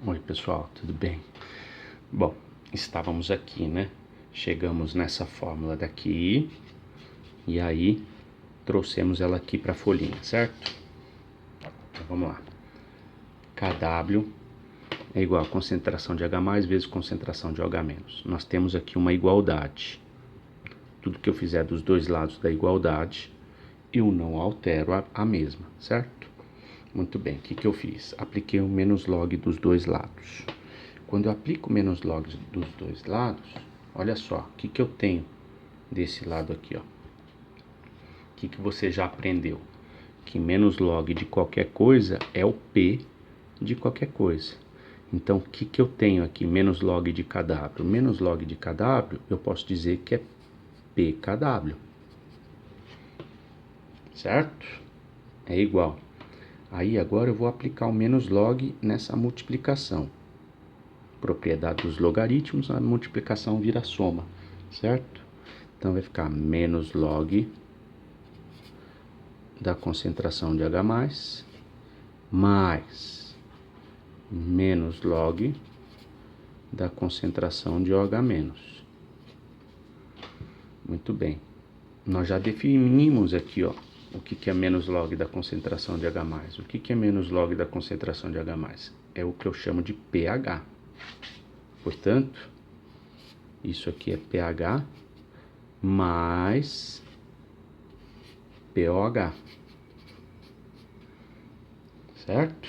Oi pessoal, tudo bem? Bom, estávamos aqui, né? Chegamos nessa fórmula daqui e aí trouxemos ela aqui para a folhinha, certo? Então vamos lá. KW é igual a concentração de H mais vezes concentração de OH menos. Nós temos aqui uma igualdade. Tudo que eu fizer dos dois lados da igualdade, eu não altero a mesma, certo? Muito bem, o que eu fiz? Apliquei o menos log dos dois lados. Quando eu aplico o menos log dos dois lados, olha só, o que eu tenho desse lado aqui, ó. O que você já aprendeu? Que menos log de qualquer coisa é o P de qualquer coisa. Então, o que eu tenho aqui? Menos log de KW. Menos log de KW, eu posso dizer que é PKW. Certo? É igual. Aí, agora eu vou aplicar o menos log nessa multiplicação. Propriedade dos logaritmos, a multiplicação vira soma, certo? Então, vai ficar menos log da concentração de H+, mais menos log da concentração de OH-. Muito bem. Nós já definimos aqui, ó, o que é menos log da concentração de H+. O que é menos log da concentração de H+? É o que eu chamo de pH. Portanto, isso aqui é pH mais pOH. Certo?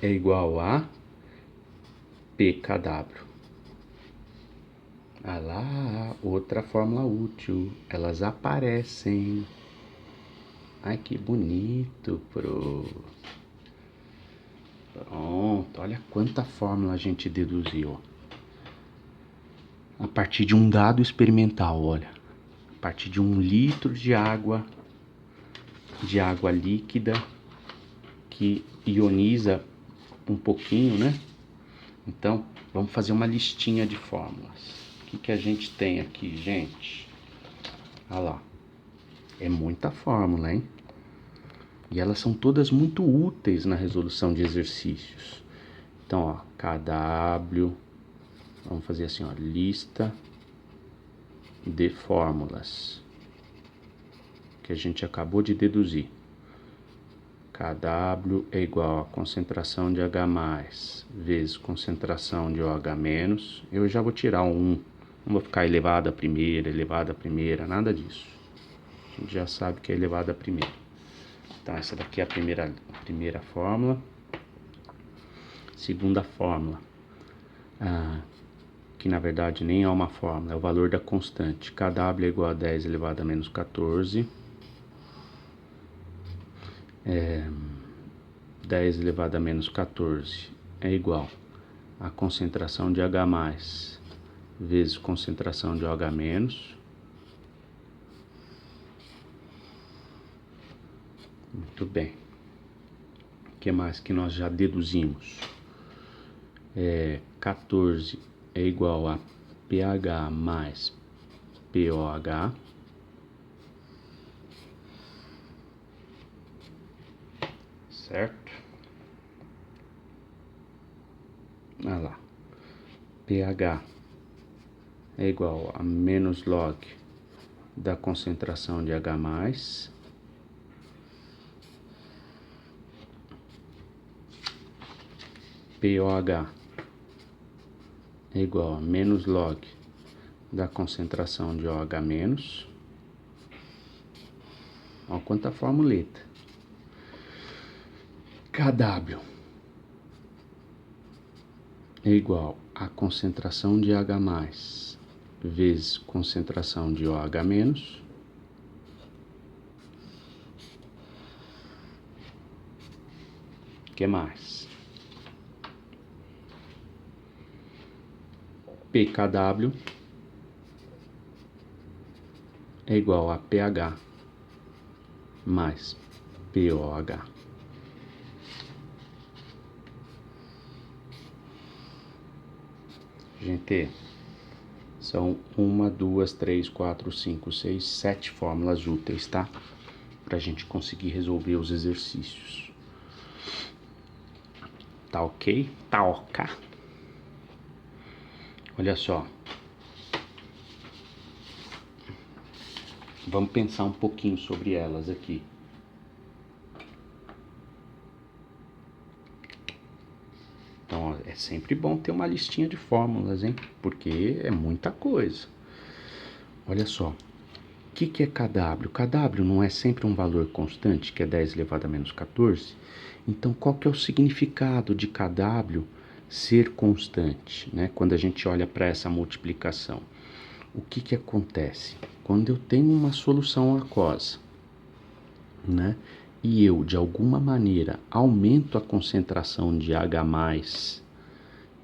É igual a pKW. Ah lá, outra fórmula útil. Elas aparecem. Ai, que bonito, Pronto, olha quanta fórmula a gente deduziu. A partir de um dado experimental, olha. A partir de 1 litro de água líquida, que ioniza um pouquinho, né? Então, vamos fazer uma listinha de fórmulas. O que a gente tem aqui, gente? Olha lá. É muita fórmula, hein? E elas são todas muito úteis na resolução de exercícios. Então, ó, KW. Vamos fazer assim, ó, lista de fórmulas que a gente acabou de deduzir. KW é igual a concentração de H+ vezes concentração de OH-. Eu já vou tirar um 1. Não vou ficar elevado a primeira, nada disso. A gente já sabe que é elevado a primeira. Então, essa daqui é a primeira fórmula. Segunda fórmula, que na verdade nem é uma fórmula, é o valor da constante. KW é igual a 10 elevado a menos 14. 10 elevado a menos 14 é igual a concentração de H+ vezes concentração de OH-. Muito bem. O que mais que nós já deduzimos? 14 é igual a pH mais pOH. Certo? Olha lá. pH é igual a menos log da concentração de H+. pOH é igual a menos log da concentração de OH-. Olha quanta formuleta. KW é igual a concentração de H+ vezes concentração de OH-. O que mais? PKW é igual a pH mais pOH. Gente, são 1, 2, 3, 4, 5, 6, 7 fórmulas úteis, tá? Pra gente conseguir resolver os exercícios. Tá ok? Tá ok. Olha só. Vamos pensar um pouquinho sobre elas aqui. Então, ó, é sempre bom ter uma listinha de fórmulas, hein? Porque é muita coisa. Olha só. O que é kW? kW não é sempre um valor constante, que é 10 elevado a menos 14? Então, qual que é o significado de kW ser constante, né? Quando a gente olha para essa multiplicação. O que acontece? Quando eu tenho uma solução aquosa, né? E eu, de alguma maneira, aumento a concentração de H+,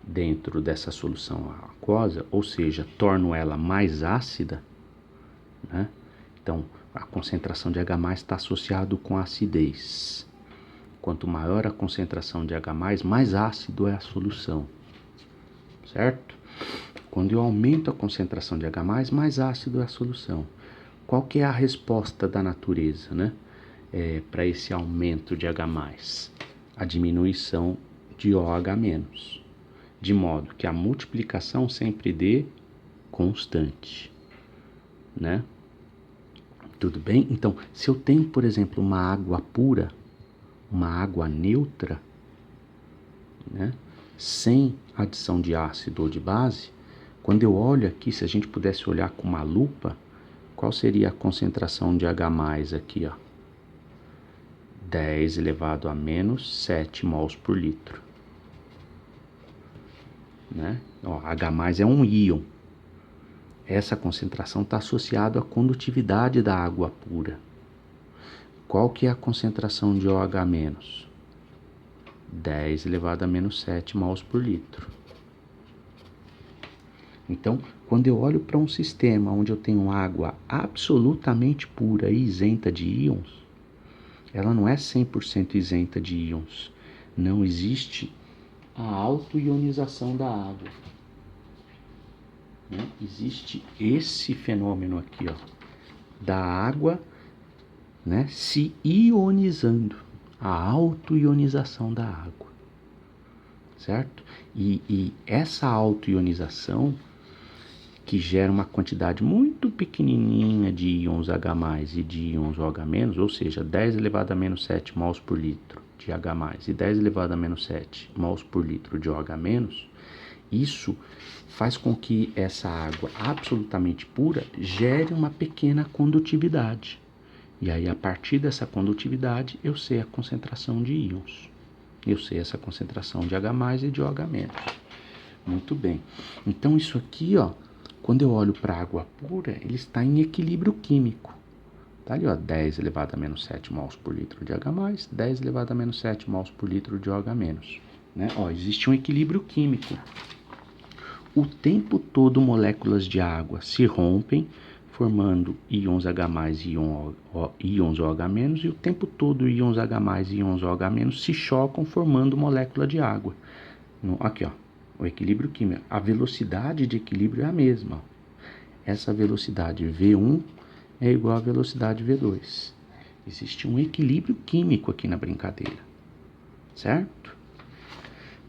dentro dessa solução aquosa, ou seja, torno ela mais ácida, né? Então, a concentração de H+ está associado com a acidez. Quanto maior a concentração de H+, mais ácido é a solução, certo? Quando eu aumento a concentração de H+, mais ácido é a solução. Qual que é a resposta da natureza, né? Para esse aumento de H+? A diminuição de OH-, de modo que a multiplicação sempre dê constante, né? Tudo bem? Então, se eu tenho, por exemplo, uma água pura, uma água neutra, né, sem adição de ácido ou de base, quando eu olho aqui, se a gente pudesse olhar com uma lupa, qual seria a concentração de H+ aqui, ó? 10 elevado a menos 7 mols por litro, né? Ó, H+ é um íon. Essa concentração está associada à condutividade da água pura. Qual que é a concentração de OH-? 10 elevado a menos 7 mols por litro. Então, quando eu olho para um sistema onde eu tenho água absolutamente pura e isenta de íons, ela não é 100% isenta de íons. Não existe a autoionização da água, né? Existe esse fenômeno aqui, ó, da água, né, se ionizando, a autoionização da água, certo? E essa autoionização, que gera uma quantidade muito pequenininha de íons H+ e de íons OH-, ou seja, 10 elevado a menos 7 mols por litro de H+ e 10 elevado a menos 7 mols por litro de OH-, isso faz com que essa água absolutamente pura gere uma pequena condutividade. E aí, a partir dessa condutividade, eu sei a concentração de íons. Eu sei essa concentração de H+ e de OH-. Muito bem. Então, isso aqui, ó, quando eu olho para a água pura, ele está em equilíbrio químico. Tá ali, ó, 10 elevado a menos 7 mols por litro de H+, 10 elevado a menos 7 mols por litro de OH-. Né? Ó, existe um equilíbrio químico. O tempo todo moléculas de água se rompem, formando íons H+ e íons OH-, e o tempo todo íons H+ e íons OH- se chocam, formando molécula de água. Aqui, ó, o equilíbrio químico. A velocidade de equilíbrio é a mesma. Essa velocidade V1 é igual à velocidade V2. Existe um equilíbrio químico aqui na brincadeira, certo?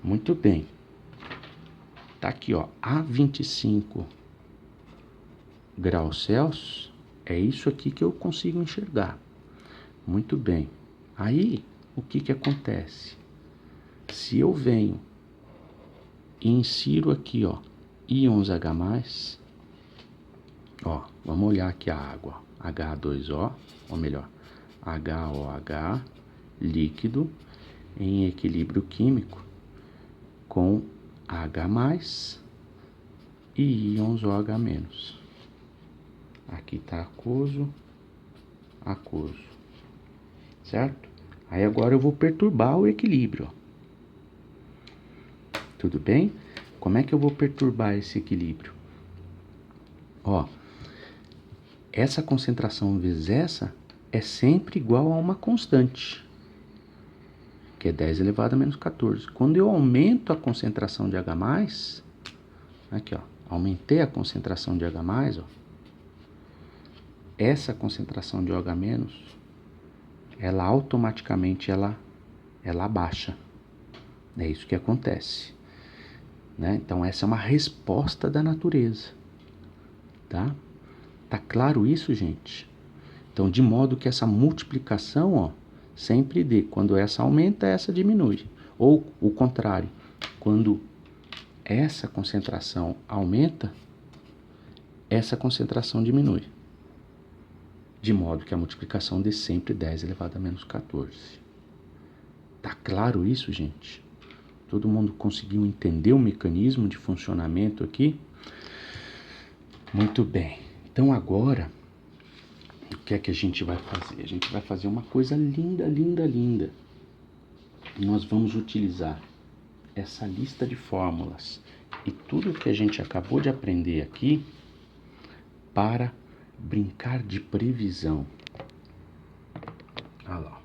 Muito bem. Tá aqui, ó, a 25 graus Celsius, é isso aqui que eu consigo enxergar. Muito bem. Aí, o que acontece? Se eu venho e insiro aqui, ó, íons H+, ó, vamos olhar aqui a água, H2O, ou melhor, HOH, líquido, em equilíbrio químico, com H+ e íons OH-. Aqui está aquoso, certo? Aí agora eu vou perturbar o equilíbrio, ó. Tudo bem? Como é que eu vou perturbar esse equilíbrio? Ó, essa concentração vezes essa é sempre igual a uma constante, que é 10 elevado a menos 14. Quando eu aumento a concentração de H+, aqui, ó, aumentei a concentração de H+, ó, essa concentração de OH-, ela automaticamente ela abaixa, É isso que acontece, né? Então essa é uma resposta da natureza, tá? Tá claro isso, gente? Então, de modo que essa multiplicação, ó, sempre dê. Quando essa aumenta, essa diminui. Ou o contrário, quando essa concentração aumenta, essa concentração diminui. De modo que a multiplicação dê sempre 10 elevado a menos 14. Tá claro isso, gente? Todo mundo conseguiu entender o mecanismo de funcionamento aqui? Muito bem. Então agora, o que é que a gente vai fazer? A gente vai fazer uma coisa linda, linda, linda. Nós vamos utilizar essa lista de fórmulas e tudo que a gente acabou de aprender aqui para brincar de previsão. Olha lá.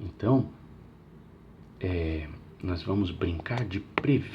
Então, nós vamos brincar de prever